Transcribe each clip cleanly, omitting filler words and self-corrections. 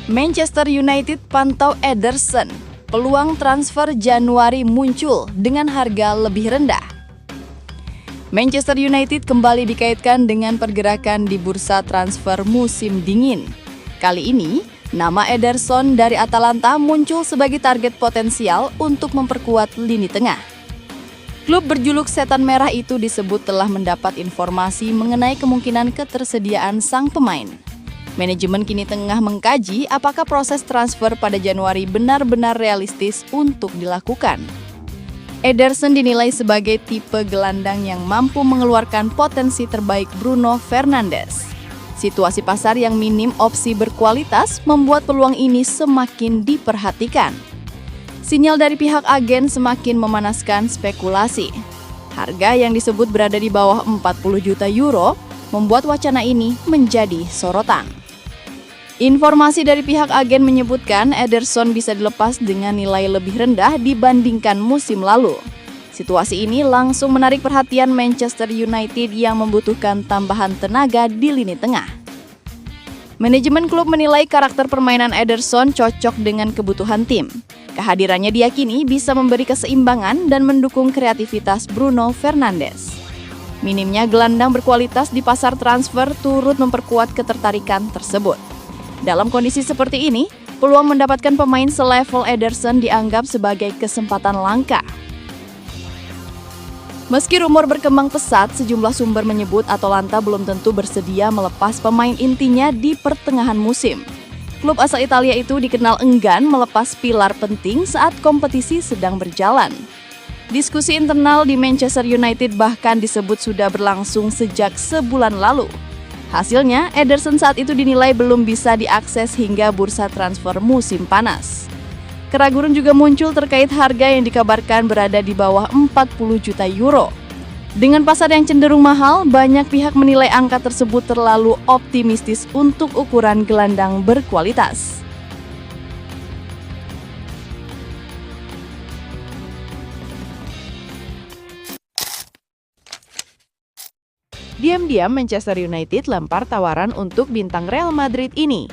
Manchester United pantau Ederson. Peluang transfer Januari muncul dengan harga lebih rendah. Manchester United kembali dikaitkan dengan pergerakan di bursa transfer musim dingin. Kali ini, nama Ederson dari Atalanta muncul sebagai target potensial untuk memperkuat lini tengah. Klub berjuluk Setan Merah itu disebut telah mendapat informasi mengenai kemungkinan ketersediaan sang pemain. Manajemen kini tengah mengkaji apakah proses transfer pada Januari benar-benar realistis untuk dilakukan. Ederson dinilai sebagai tipe gelandang yang mampu mengeluarkan potensi terbaik Bruno Fernandes. Situasi pasar yang minim opsi berkualitas membuat peluang ini semakin diperhatikan. Sinyal dari pihak agen semakin memanaskan spekulasi. Harga yang disebut berada di bawah 40 juta euro membuat wacana ini menjadi sorotan. Informasi dari pihak agen menyebutkan Ederson bisa dilepas dengan nilai lebih rendah dibandingkan musim lalu. Situasi ini langsung menarik perhatian Manchester United yang membutuhkan tambahan tenaga di lini tengah. Manajemen klub menilai karakter permainan Ederson cocok dengan kebutuhan tim. Kehadirannya diyakini bisa memberi keseimbangan dan mendukung kreativitas Bruno Fernandes. Minimnya gelandang berkualitas di pasar transfer turut memperkuat ketertarikan tersebut. Dalam kondisi seperti ini, peluang mendapatkan pemain selevel Ederson dianggap sebagai kesempatan langka. Meski rumor berkembang pesat, sejumlah sumber menyebut Atalanta belum tentu bersedia melepas pemain intinya di pertengahan musim. Klub asal Italia itu dikenal enggan melepas pilar penting saat kompetisi sedang berjalan. Diskusi internal di Manchester United bahkan disebut sudah berlangsung sejak sebulan lalu. Hasilnya, Ederson saat itu dinilai belum bisa diakses hingga bursa transfer musim panas. Keraguan juga muncul terkait harga yang dikabarkan berada di bawah 40 juta euro. Dengan pasar yang cenderung mahal, banyak pihak menilai angka tersebut terlalu optimistis untuk ukuran gelandang berkualitas. Diam-diam Manchester United lempar tawaran untuk bintang Real Madrid ini.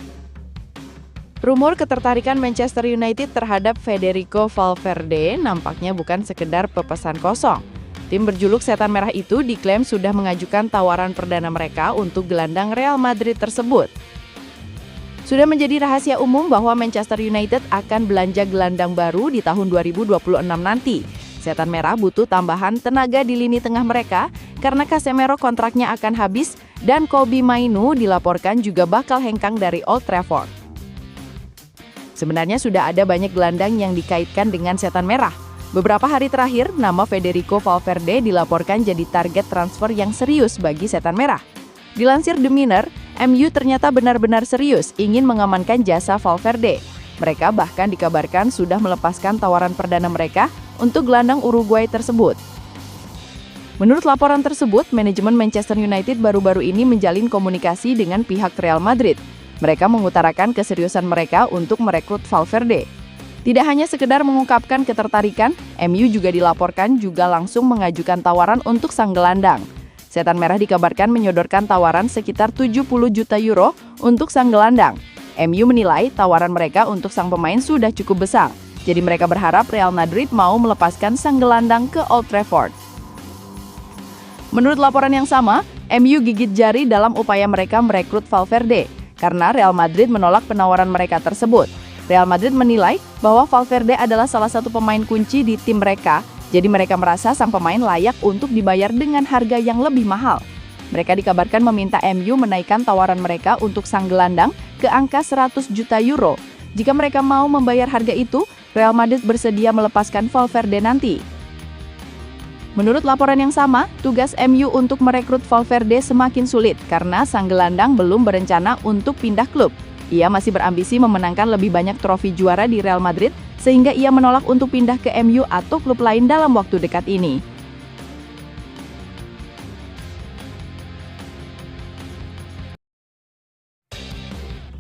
Rumor ketertarikan Manchester United terhadap Federico Valverde nampaknya bukan sekedar pepesan kosong. Tim berjuluk Setan Merah itu diklaim sudah mengajukan tawaran perdana mereka untuk gelandang Real Madrid tersebut. Sudah menjadi rahasia umum bahwa Manchester United akan belanja gelandang baru di tahun 2026 nanti. Setan Merah butuh tambahan tenaga di lini tengah mereka karena Casemiro kontraknya akan habis dan Kobbie Mainoo dilaporkan juga bakal hengkang dari Old Trafford. Sebenarnya sudah ada banyak gelandang yang dikaitkan dengan Setan Merah. Beberapa hari terakhir, nama Federico Valverde dilaporkan jadi target transfer yang serius bagi Setan Merah. Dilansir The Mirror, MU ternyata benar-benar serius ingin mengamankan jasa Valverde. Mereka bahkan dikabarkan sudah melepaskan tawaran perdana mereka untuk gelandang Uruguay tersebut. Menurut laporan tersebut, manajemen Manchester United baru-baru ini menjalin komunikasi dengan pihak Real Madrid. Mereka mengutarakan keseriusan mereka untuk merekrut Valverde. Tidak hanya sekedar mengungkapkan ketertarikan, MU juga dilaporkan juga langsung mengajukan tawaran untuk sang gelandang. Setan Merah dikabarkan menyodorkan tawaran sekitar 70 juta euro untuk sang gelandang. MU menilai tawaran mereka untuk sang pemain sudah cukup besar. Jadi mereka berharap Real Madrid mau melepaskan sang gelandang ke Old Trafford. Menurut laporan yang sama, MU gigit jari dalam upaya mereka merekrut Valverde karena Real Madrid menolak penawaran mereka tersebut. Real Madrid menilai bahwa Valverde adalah salah satu pemain kunci di tim mereka, jadi mereka merasa sang pemain layak untuk dibayar dengan harga yang lebih mahal. Mereka dikabarkan meminta MU menaikkan tawaran mereka untuk sang gelandang ke angka 100 juta euro. Jika mereka mau membayar harga itu, Real Madrid bersedia melepaskan Valverde nanti. Menurut laporan yang sama, tugas MU untuk merekrut Valverde semakin sulit karena sang gelandang belum berencana untuk pindah klub. Ia masih berambisi memenangkan lebih banyak trofi juara di Real Madrid, sehingga ia menolak untuk pindah ke MU atau klub lain dalam waktu dekat ini.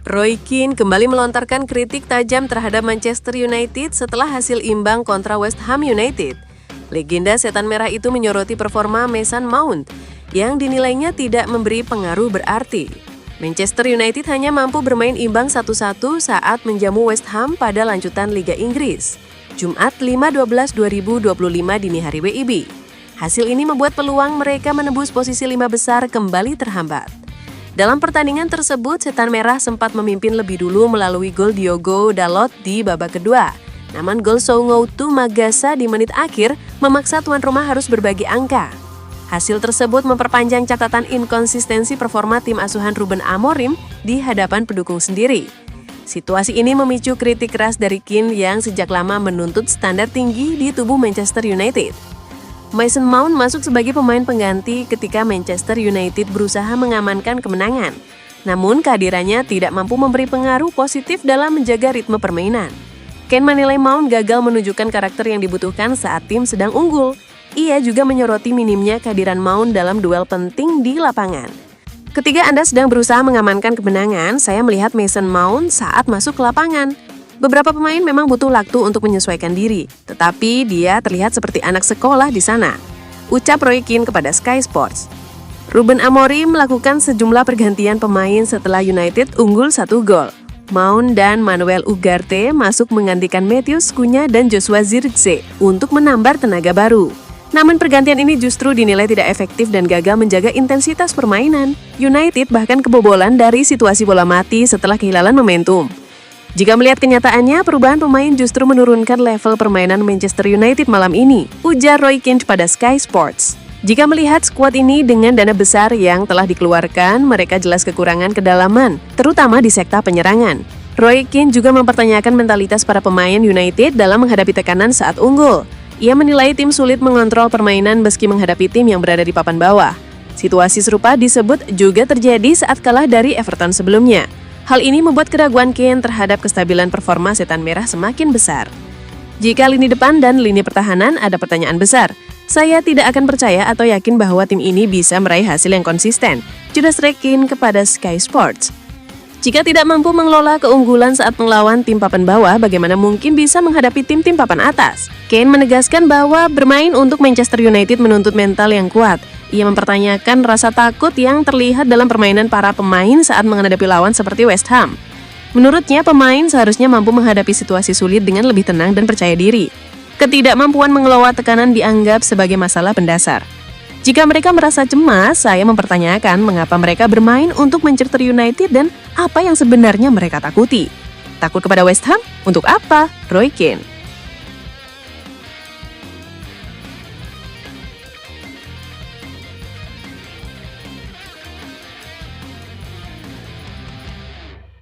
Roy Keane kembali melontarkan kritik tajam terhadap Manchester United setelah hasil imbang kontra West Ham United. Legenda Setan Merah itu menyoroti performa Mason Mount yang dinilainya tidak memberi pengaruh berarti. Manchester United hanya mampu bermain imbang 1-1 saat menjamu West Ham pada lanjutan Liga Inggris, Jumat 5/12/2025 dini hari WIB. Hasil ini membuat peluang mereka menembus posisi 5 besar kembali terhambat. Dalam pertandingan tersebut, Setan Merah sempat memimpin lebih dulu melalui gol Diogo Dalot di babak kedua. Namun gol Soungotu Magasa di menit akhir memaksa tuan rumah harus berbagi angka. Hasil tersebut memperpanjang catatan inkonsistensi performa tim asuhan Ruben Amorim di hadapan pendukung sendiri. Situasi ini memicu kritik keras dari Keane yang sejak lama menuntut standar tinggi di tubuh Manchester United. Mason Mount masuk sebagai pemain pengganti ketika Manchester United berusaha mengamankan kemenangan. Namun kehadirannya tidak mampu memberi pengaruh positif dalam menjaga ritme permainan. Keane menilai Mount gagal menunjukkan karakter yang dibutuhkan saat tim sedang unggul. Ia juga menyoroti minimnya kehadiran Mount dalam duel penting di lapangan. Ketika Anda sedang berusaha mengamankan kemenangan, saya melihat Mason Mount saat masuk ke lapangan. Beberapa pemain memang butuh waktu untuk menyesuaikan diri, tetapi dia terlihat seperti anak sekolah di sana, ucap Roy Keane kepada Sky Sports. Ruben Amorim melakukan sejumlah pergantian pemain setelah United unggul 1 gol. Mount dan Manuel Ugarte masuk menggantikan Matheus Cunha dan Joshua Zirkzee untuk menambah tenaga baru. Namun pergantian ini justru dinilai tidak efektif dan gagal menjaga intensitas permainan. United bahkan kebobolan dari situasi bola mati setelah kehilangan momentum. Jika melihat kenyataannya, perubahan pemain justru menurunkan level permainan Manchester United malam ini, ujar Roy Keane pada Sky Sports. Jika melihat skuad ini dengan dana besar yang telah dikeluarkan, mereka jelas kekurangan kedalaman, terutama di sektor penyerangan. Roy Keane juga mempertanyakan mentalitas para pemain United dalam menghadapi tekanan saat unggul. Ia menilai tim sulit mengontrol permainan meski menghadapi tim yang berada di papan bawah. Situasi serupa disebut juga terjadi saat kalah dari Everton sebelumnya. Hal ini membuat keraguan Keane terhadap kestabilan performa Setan Merah semakin besar. Jika lini depan dan lini pertahanan ada pertanyaan besar, saya tidak akan percaya atau yakin bahwa tim ini bisa meraih hasil yang konsisten, jelas Roy Keane kepada Sky Sports. Jika tidak mampu mengelola keunggulan saat melawan tim papan bawah, bagaimana mungkin bisa menghadapi tim-tim papan atas? Keane menegaskan bahwa bermain untuk Manchester United menuntut mental yang kuat. Ia mempertanyakan rasa takut yang terlihat dalam permainan para pemain saat menghadapi lawan seperti West Ham. Menurutnya, pemain seharusnya mampu menghadapi situasi sulit dengan lebih tenang dan percaya diri. Ketidakmampuan mengelola tekanan dianggap sebagai masalah mendasar. Jika mereka merasa cemas, saya mempertanyakan mengapa mereka bermain untuk Manchester United dan apa yang sebenarnya mereka takuti. Takut kepada West Ham? Untuk apa? Roy Keane.